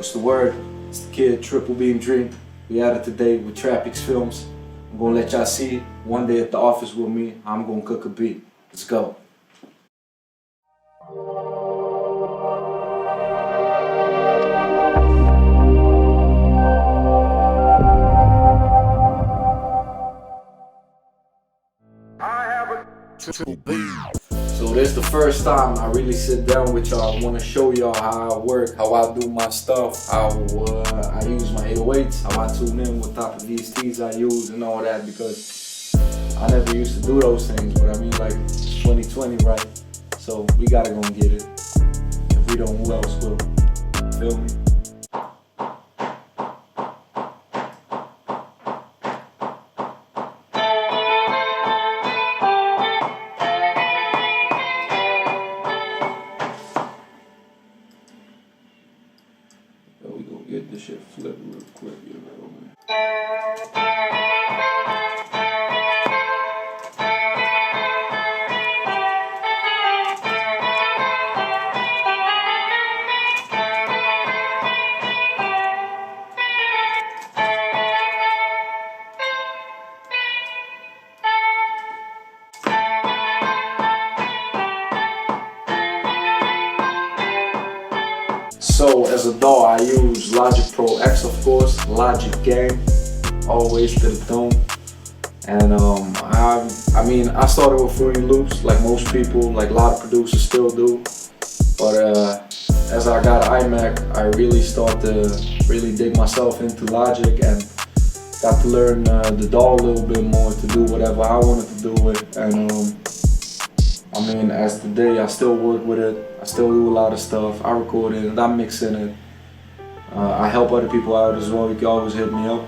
What's the word? It's the kid, Tripple Beam Dream. We at it today with Trapiex Films. I'm gonna let y'all see one day at the office with me how I'm gonna cook a beat. Let's go. So this is the first time I really sit down with y'all. I want to show y'all how I work, how I do my stuff, how I use my 808s, how I tune in, what type of VSTs I use and all that, because I never used to do those things, but I mean, like, 2020, right? So we gotta go and get it. If we don't, who else will? Feel me? We gonna get this shit flipped real quick, you know, man. So as a DAW, I use Logic Pro X, of course, Logic Gang, always to the dome. And I mean, I started with Fruity Loops, like most people, like a lot of producers still do. But as I got an iMac, I really started to really dig myself into Logic and got to learn the DAW a little bit more to do whatever I wanted to do with it. And I mean, as today, I still work with it. I still do a lot of stuff. I record it and I mix in it. I help other people out as well. You can always hit me up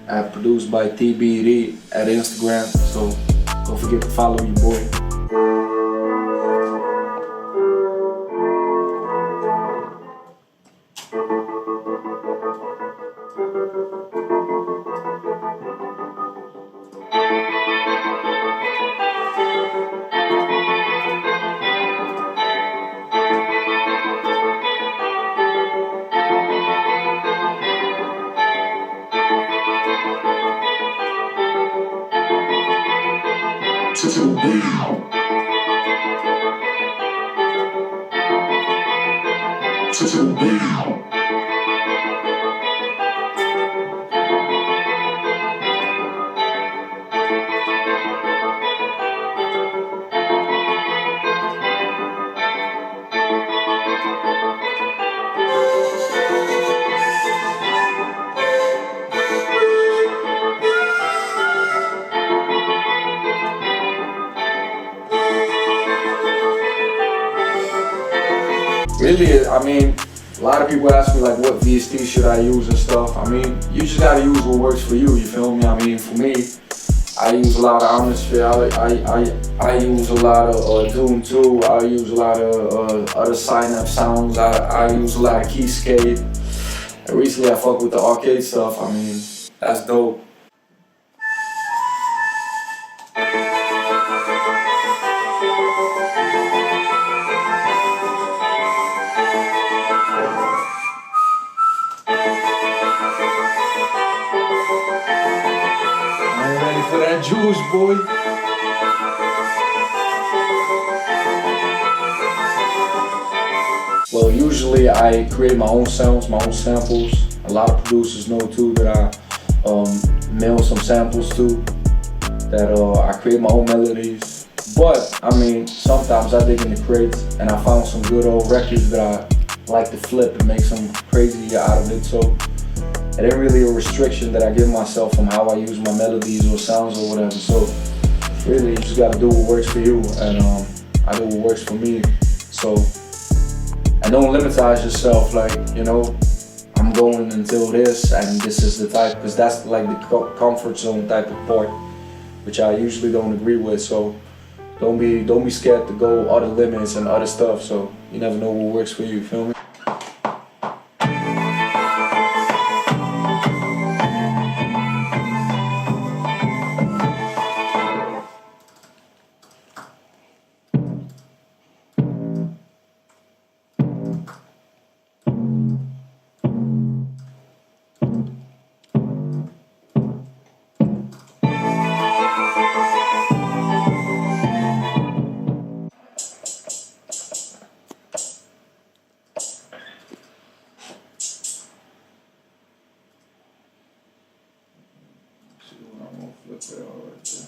at producedbytbd at Instagram. So don't forget to follow me, boy. Tripple Beam. Tripple Beam. Really, I mean, a lot of people ask me like what VST should I use and stuff. I mean, you just gotta use what works for you, you feel me? I mean, for me, I use a lot of atmosphere, I use a lot of Doom 2, I use a lot of other sign-up sounds, I use a lot of keyscape. And recently I fuck with the arcade stuff, I mean, that's dope. For that juice, boy. Well, usually I create my own sounds, my own samples. A lot of producers know too that I mail some samples to, that I create my own melodies. But I mean, sometimes I dig in the crates and I found some good old records that I like to flip and make some crazy out of it. So it ain't really a restriction that I give myself from how I use my melodies or sounds or whatever. So really, you just gotta do what works for you, and I do what works for me. So, and don't limitize yourself, like, you know, I'm going until this and this is the type, because that's like the comfort zone type of part, which I usually don't agree with. So don't be scared to go other limits and other stuff. So you never know what works for you, feel me? there, all right there.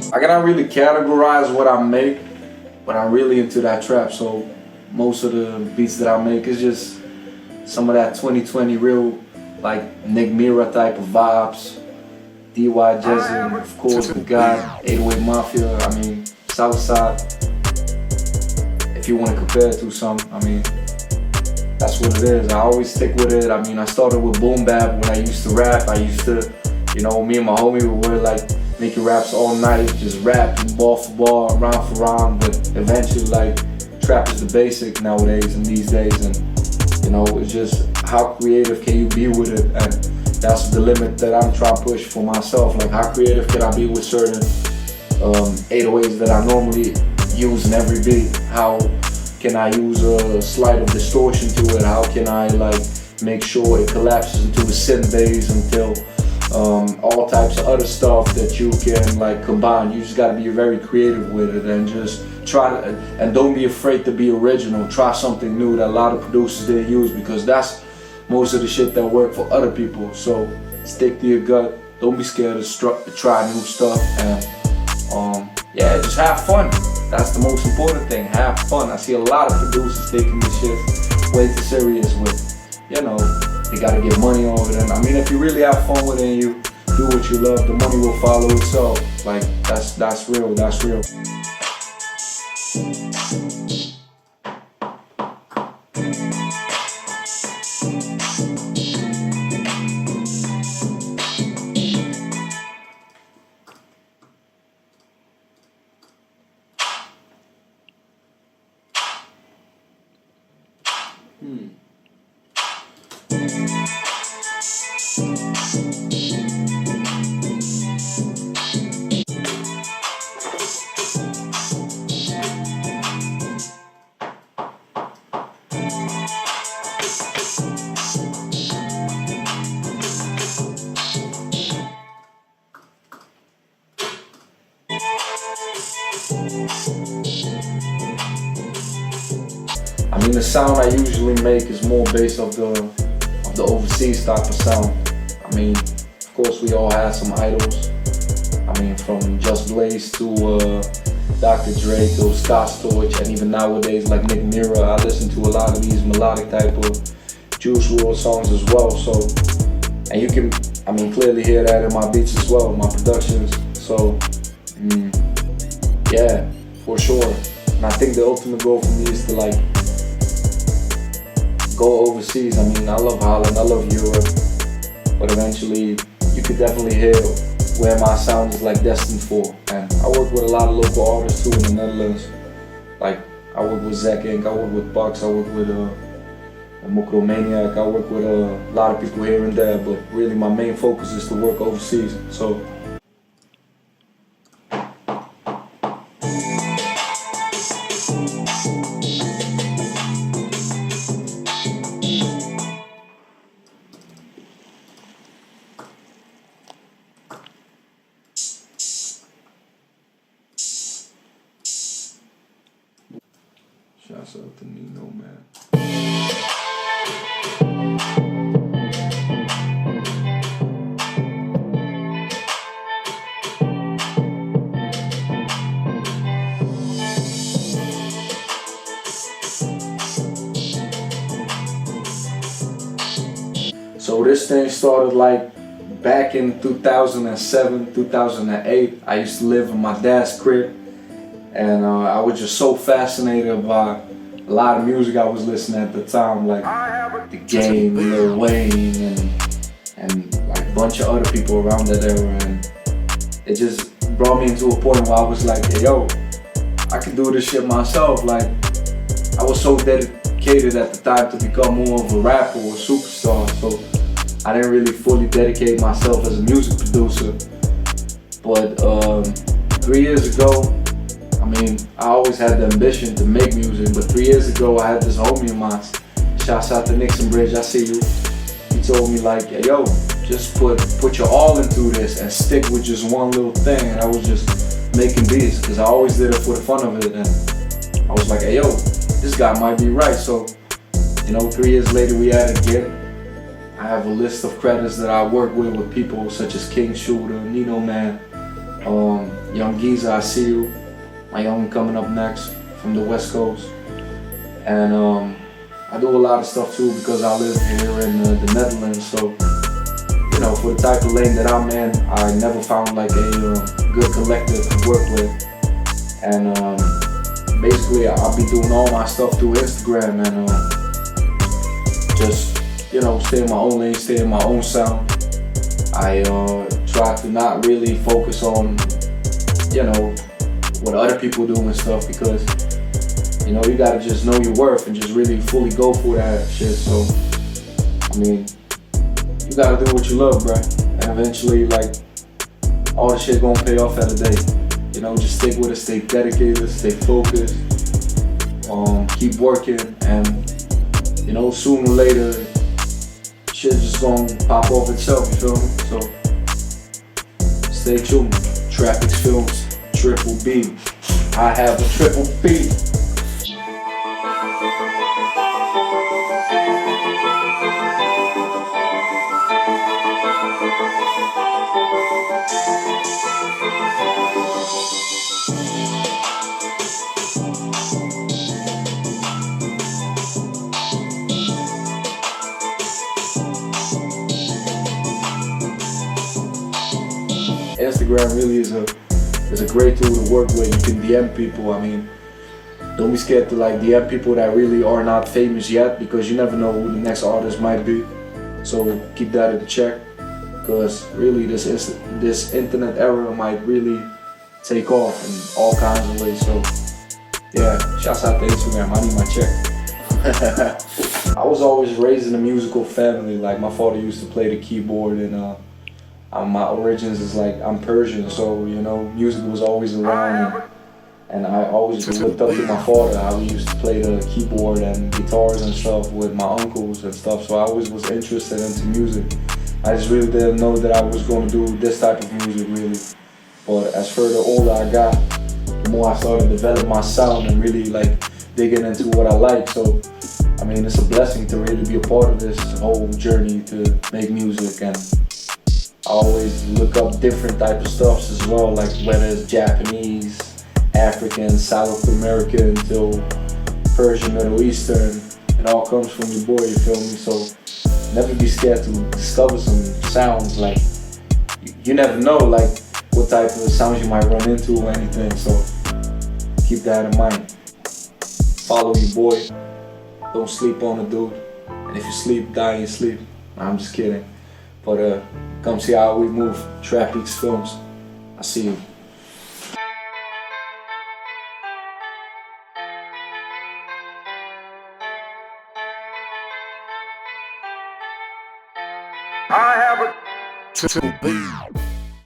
I cannot really categorize what I make, but I'm really into that trap. So most of the beats that I make is just some of that 2020 real, like Nick Mira type of vibes. DY Jezzin, of course, The God, 808 Mafia. I mean, Southside. If you want to compare it to some, I mean, that's what it is. I always stick with it. I mean, I started with boom bap when I used to rap. I used to, you know, me and my homie were like making raps all night, just rapping bar for bar, rhyme for rhyme. But eventually, like, trap is the basic nowadays and these days. And, you know, it's just how creative can you be with it? And that's the limit that I'm trying to push for myself. Like, how creative can I be with certain 808s that I normally use in every beat? How can I use a slight of distortion to it? How can I, like, make sure it collapses into a synth bass until all types of other stuff that you can, like, combine. You just got to be very creative with it and just try to, and don't be afraid to be original. Try something new that a lot of producers didn't use, because that's most of the shit that worked for other people. So stick to your gut. Don't be scared to try new stuff, and yeah, just have fun. That's the most important thing. Have fun. I see a lot of producers taking this shit way too serious with, you know, they gotta get money over it. And I mean, if you really have fun with it and you do what you love, the money will follow itself. Like, that's real, that's real. I mean, the sound I usually make is more based off the overseas type of sound. I mean, of course, we all have some idols. I mean, from Just Blaze to Dr. Dre to Scott Storch, and even nowadays like Nick Mira, I listen to a lot of these melodic type of Juice WRLD songs as well. So, and you can, I mean, clearly hear that in my beats as well, my productions. So, yeah, for sure. And I think the ultimate goal for me is to, like, go overseas. I mean, I love Holland, I love Europe, but eventually you could definitely hear where my sound is, like, destined for. And I work with a lot of local artists too in the Netherlands. Like, I work with Zach Inc., I work with Bucks, I work with Mokromaniac, I work with a lot of people here and there, but really my main focus is to work overseas. So. Shouts out to Nino, man. So this thing started like back in 2007, 2008. I used to live in my dad's crib, and I was just so fascinated by a lot of music I was listening at the time, like The Game, Lil Wayne, and like a bunch of other people around that era, and it just brought me into a point where I was like, hey, yo, I can do this shit myself. Like, I was so dedicated at the time to become more of a rapper or a superstar, so I didn't really fully dedicate myself as a music producer. But 3 years ago, I mean, I always had the ambition to make music, but 3 years ago I had this homie of mine, shouts out to Nixon Bridge, I see you. He told me like, hey, yo, just put your all into this and stick with just one little thing. And I was just making beats, because I always did it for the fun of it. And I was like, hey, yo, this guy might be right. So, you know, 3 years later we at it again. I have a list of credits that I work with people such as King Shooter, Nino Man, Young Giza, I see you. My young coming up next from the West Coast. And I do a lot of stuff too because I live here in the Netherlands. So, you know, for the type of lane that I'm in, I never found like a good collective to work with. And basically I'll be doing all my stuff through Instagram and just, you know, stay in my own lane, stay in my own sound. I try to not really focus on, you know, what other people do and stuff, because, you know, you gotta just know your worth and just really fully go for that shit. So, I mean, you gotta do what you love, bruh. And eventually, like, all the shit gonna pay off at a day. You know, just stick with it, stay dedicated, stay focused, keep working, and, you know, sooner or later, shit just gonna pop off itself, you feel me? So, stay tuned. Trapiex Films, Triple Beam. I have a triple beam. Instagram really is a great tool to work with. You can DM people. I mean, don't be scared to like DM people that really are not famous yet, because you never know who the next artist might be. So keep that in check, because really this internet era might really take off in all kinds of ways. So yeah, shouts out to Instagram. I need my check. I was always raised in a musical family. Like, my father used to play the keyboard, and my origins is like, I'm Persian, so, you know, music was always around, and I always looked up to my father, how he used to play the keyboard and guitars and stuff with my uncles and stuff. So I always was interested into music. I just really didn't know that I was going to do this type of music, really. But as further older I got, the more I started to develop my sound and really like digging into what I like. So, I mean, it's a blessing to really be a part of this whole journey to make music. And I always look up different type of stuffs as well, like whether it's Japanese, African, South American, till Persian, Middle Eastern. It all comes from your boy, you feel me? So never be scared to discover some sounds. Like, you never know like what type of sounds you might run into or anything. So keep that in mind. Follow your boy. Don't sleep on the dude. And if you sleep, die in your sleep. Nah, I'm just kidding. But come see how we move. Trapiex Films. I see you. I have a Triple Beam.